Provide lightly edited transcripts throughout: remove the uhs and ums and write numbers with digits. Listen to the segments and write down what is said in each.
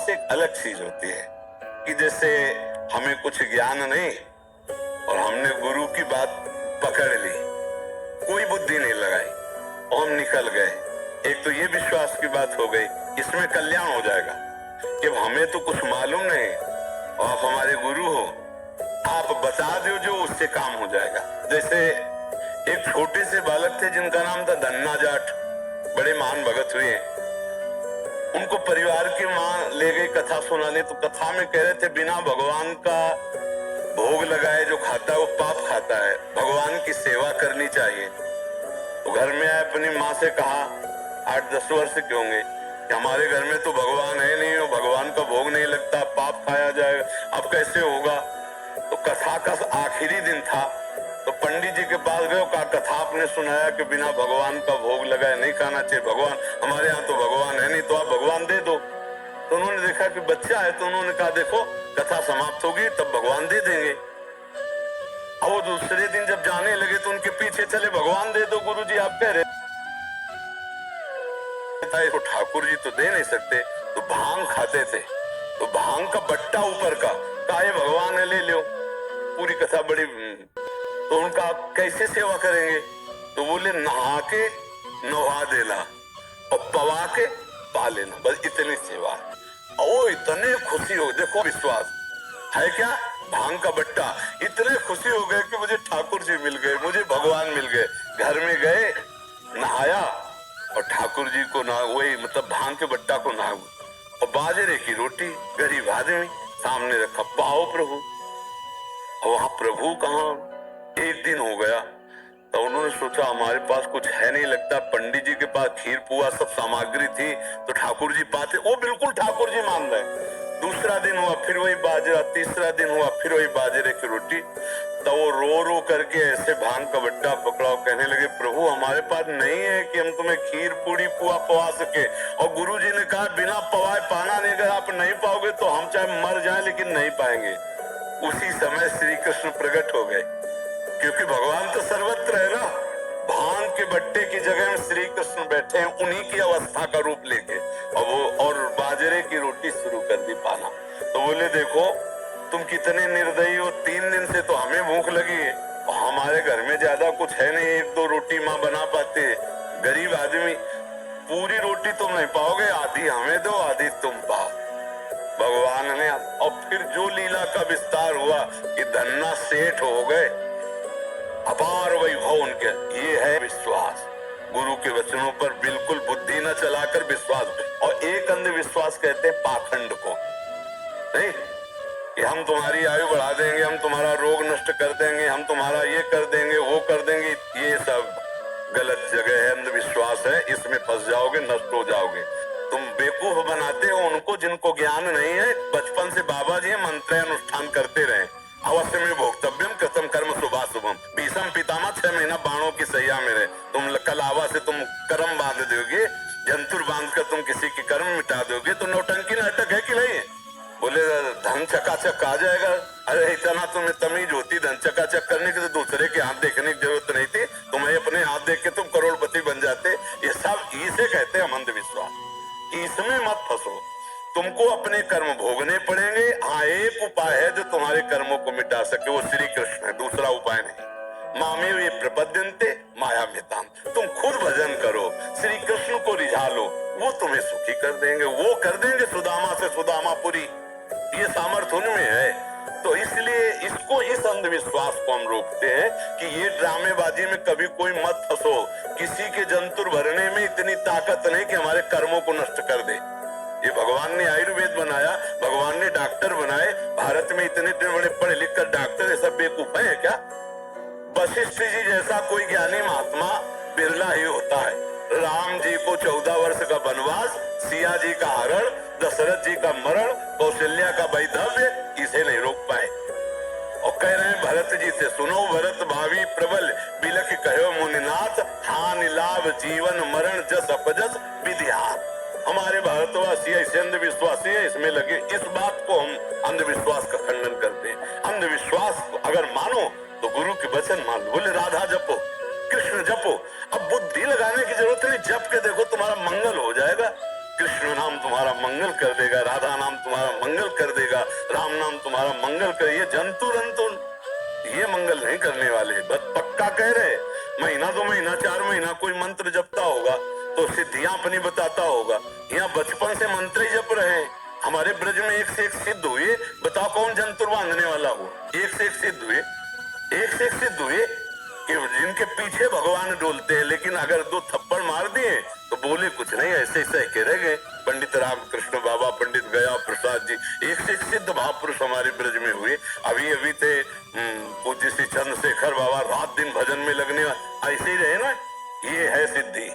विश्वास एक अलग चीज होती है कि जैसे हमें कुछ ज्ञान नहीं और हमने गुरु की बात पकड़ ली, कोई बुद्धि नहीं लगाई और हम निकल गए। एक तो ये विश्वास की बात हो गई, इसमें कल्याण हो जाएगा कि हमें तो कुछ मालूम नहीं और आप हमारे गुरु हो, आप बता दो जो उससे काम हो जाएगा। जैसे एक छोटे से बालक थे जिनका नाम था धन्ना जाट, बड़े महान भगत हुए। उनको परिवार की माँ ले गई कथा सुनाने, तो कथा में कह रहे थे बिना भगवान का भोग लगाए जो खाता है वो पाप खाता है, भगवान की सेवा करनी चाहिए। तो घर में आए, अपनी माँ से कहा, 8-10 वर्ष के होंगे, कि हमारे घर में तो भगवान है नहीं और भगवान का भोग नहीं लगता, पाप खाया जाएगा, अब कैसे होगा। तो कथा का आखिरी दिन था, तो पंडित जी के पास गए, कहा कथा आपने सुनाया कि बिना भगवान का भोग लगाए नहीं खाना चाहिए, भगवान हमारे यहाँ तो भगवान है नहीं, तो आप भगवान दे दो। तो उन्होंने देखा कि बच्चा है, तो उन्होंने कहा देखो कथा समाप्त होगी तब भगवान दे देंगे। अब वो दूसरे दिन जब जाने लगे तो उनके पीछे चले, भगवान दे दो गुरुजी आप कह रहे, तो ठाकुर जी तो दे नहीं सकते, तो भांग खाते थे, तो भांग का बट्टा ऊपर का, कहा ये भगवान है ले लो। पूरी कथा बड़ी, तो उनका कैसे सेवा करेंगे, तो बोले नहा के नहा देना और पवा के पा लेना, बस इतनी सेवा। और इतने खुशी हो, देखो विश्वास है क्या, भांग का बट्टा, इतने खुशी हो गए कि मुझे ठाकुर जी मिल गए, मुझे भगवान मिल गए। घर में गए, नहाया और ठाकुर जी को ना, वही मतलब भांग के बट्टा को ना, और बाजरे की रोटी, गरीब आदमी सामने रखा, पाओ प्रभु। और वहां प्रभु कहाँ, एक दिन हो गया तो उन्होंने सोचा हमारे पास कुछ है नहीं, लगता पंडित जी के पास खीर पुआ सब सामग्री थी तो ठाकुर जी पाते, वो बिल्कुल ठाकुर जी मान रहे। दूसरा दिन हुआ फिर वही बाजरा, तीसरा दिन हुआ फिर वही बाजरे की रोटी। तो वो रो रो करके ऐसे भांग का बट्टा पकड़ा, कहने लगे प्रभु हमारे पास नहीं है कि हम तुम्हें खीर पूरी पुआ पवा सके, और गुरु जी ने कहा बिना पवाए पाना नहीं, अगर आप नहीं पाओगे तो हम चाहे मर जाए लेकिन नहीं पाएंगे। उसी समय श्री कृष्ण प्रकट हो गए, क्योंकि भगवान तो सर्वत्र है ना। भांग के बट्टे की जगह में श्री कृष्ण बैठे हैं, उन्हीं की अवस्था का रूप लेके, और बाजरे की रोटी शुरू कर दी पाना। तो बोले देखो तुम कितने निर्दयी हो, 3 दिन से तो हमें भूख लगी है और हमारे घर में ज्यादा कुछ है नहीं, 1-2 रोटी माँ बना पाते, गरीब आदमी, पूरी रोटी तुम नहीं पाओगे, आधी हमें दो आधी तुम पाओ। भगवान ने, और फिर जो लीला का विस्तार हुआ कि धन्ना सेठ हो गए, अपार वैभव उनके। ये है विश्वास, गुरु के वचनों पर बिल्कुल बुद्धि न चलाकर विश्वास। और एक अंधविश्वास कहते हैं पाखंड को, नहीं कि हम तुम्हारी आयु बढ़ा देंगे, हम तुम्हारा रोग नष्ट कर देंगे, हम तुम्हारा ये कर देंगे वो कर देंगे, ये सब गलत जगह है, अंधविश्वास है, इसमें फंस जाओगे, नष्ट हो जाओगे। तुम बेवकूफ बनाते हो उनको जिनको ज्ञान नहीं है। बचपन से बाबा जी मंत्र अनुष्ठान करते रहे, अवश्य में भोक्तव्यम कृतम कर्म शुभाशुभम, भीषम पितामह 6 महीना बाणों की सैया में रहे। तुम कलावा से तुम कर्म बांध दोगे, जंतुर बांध कर तुम किसी की कर्म मिटा दोगे, तो नौटंकी नाटक है कि नहीं। बोले धन चकाचक आ जाएगा, अरे इतना तुम्हें तमीज होती धन चकाचक करने की तो दूसरे के हाथ देखने की जरूरत नहीं थी, तुम्हें अपने हाथ देख के तुम करोड़पति बन जाते। ये सब इसे कहते हैं अंधविश्वास, इसमें मत फंसो, तुमको अपने कर्म भोगने पड़ेंगे। हाँ एक उपाय है जो तुम्हारे कर्मों को मिटा सके, वो श्री कृष्ण है, दूसरा उपाय नहीं। मामे वे प्रपद्यन्ते माया मिताम, तुम खुद भजन करो, श्री कृष्ण को रिझा लो, वो तुम्हें सुखी कर देंगे, वो कर देंगे सुदामा से सुदामापुरी, ये सामर्थ्य उनमें है। तो इसलिए इसको, इस अंधविश्वास को हम रोकते हैं कि ये ड्रामेबाजी में कभी कोई मत फंसो। किसी के जंतुर भरने में इतनी ताकत नहीं कि हमारे कर्मों को नष्ट कर दे। ये भगवान ने आयुर्वेद बनाया, भगवान ने डॉक्टर बनाए, भारत में इतने बड़े पढ़े लिख कर डॉक्टर, ये सब बेवकूफ है क्या। वशिष्ठ जी जैसा कोई ज्ञानी महात्मा बिरला ही होता है। राम जी को 14 वर्ष का वनवास, सिया जी का हरण, दशरथ जी का मरण, कौशल्या का वैधव्य, इसे नहीं रोक पाए। और कह रहे हैं भरत जी से, सुनो भरत भावी प्रबल, बिलख कहो मुनिनाथ, हानि लाभ जीवन मरण जस अपजस विधिहार। हमारे भारतवासी ऐसे अंधविश्वासी है, इसमें लगे। इस बात को हम अंधविश्वास का खंडन करते हैं। अंधविश्वास अगर मानो तो गुरु के वचन मान लो। बोले राधा जपो, कृष्ण जपो, अब बुद्धि लगाने की जरूरत नहीं, जप के देखो तुम्हारा मंगल हो जाएगा। कृष्ण कृष्ण नाम तुम्हारा मंगल कर देगा, राधा नाम तुम्हारा मंगल कर देगा, राम नाम तुम्हारा मंगल कर। ये जंतु रंतु ये मंगल नहीं करने वाले। बस पक्का कह रहे, महीना 2 महीना 4 महीना कोई मंत्र जपता होगा तो सिद्धियां अपनी बताता होगा। यहाँ बचपन से मंत्र ही जप रहे हैं। हमारे ब्रज में एक से एक सिद्ध हुए। बताओ कौन जंतुर बांधने वाला हुआ? एक से एक सिद्ध हुए, एक से एक सिद्ध हुए कि जिनके पीछे भगवान डोलते हैं, लेकिन अगर 2 थप्पड़ मार दिए तो बोले कुछ नहीं, ऐसे सह के रह गए। पंडित रामकृष्ण बाबा, पंडित गया प्रसाद जी, एक से एक सिद्ध महापुरुष हमारे ब्रज में हुए। अभी अभी थे पूज्य श्री चंद्रशेखर बाबा, रात दिन भजन में लगने वाले, ऐसे ही रहे ना। ये है सिद्धि,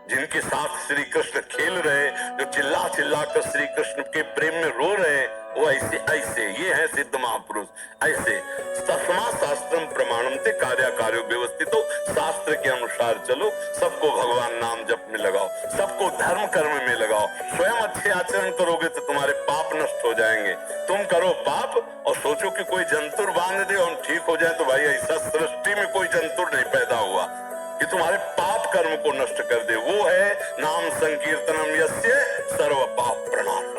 जिनके साथ श्री कृष्ण खेल रहे, जो चिल्ला चिल्ला कर श्री कृष्ण के प्रेम में रो रहे, वो ऐसे ऐसे ये है सिद्ध महापुरुष। ऐसे तस्मा शास्त्रम प्रमाणम से कार्य कार्यो व्यवस्थित हो, शास्त्र के अनुसार चलो, सबको भगवान नाम जप में लगाओ, सबको धर्म कर्म में लगाओ। स्वयं अच्छे आचरण करोगे तो तुम्हारे पाप नष्ट हो जाएंगे। तुम करो पाप और सोचो कि कोई जंतुर बांध दे और ठीक हो जाए, तो भाई ऐसा सृष्टि में कोई जंतुर नहीं पैदा हुआ कि तुम्हारे पाप कर्म को नष्ट कर दे। वो है नाम संकीर्तनम यस्य सर्व पाप प्रणाम।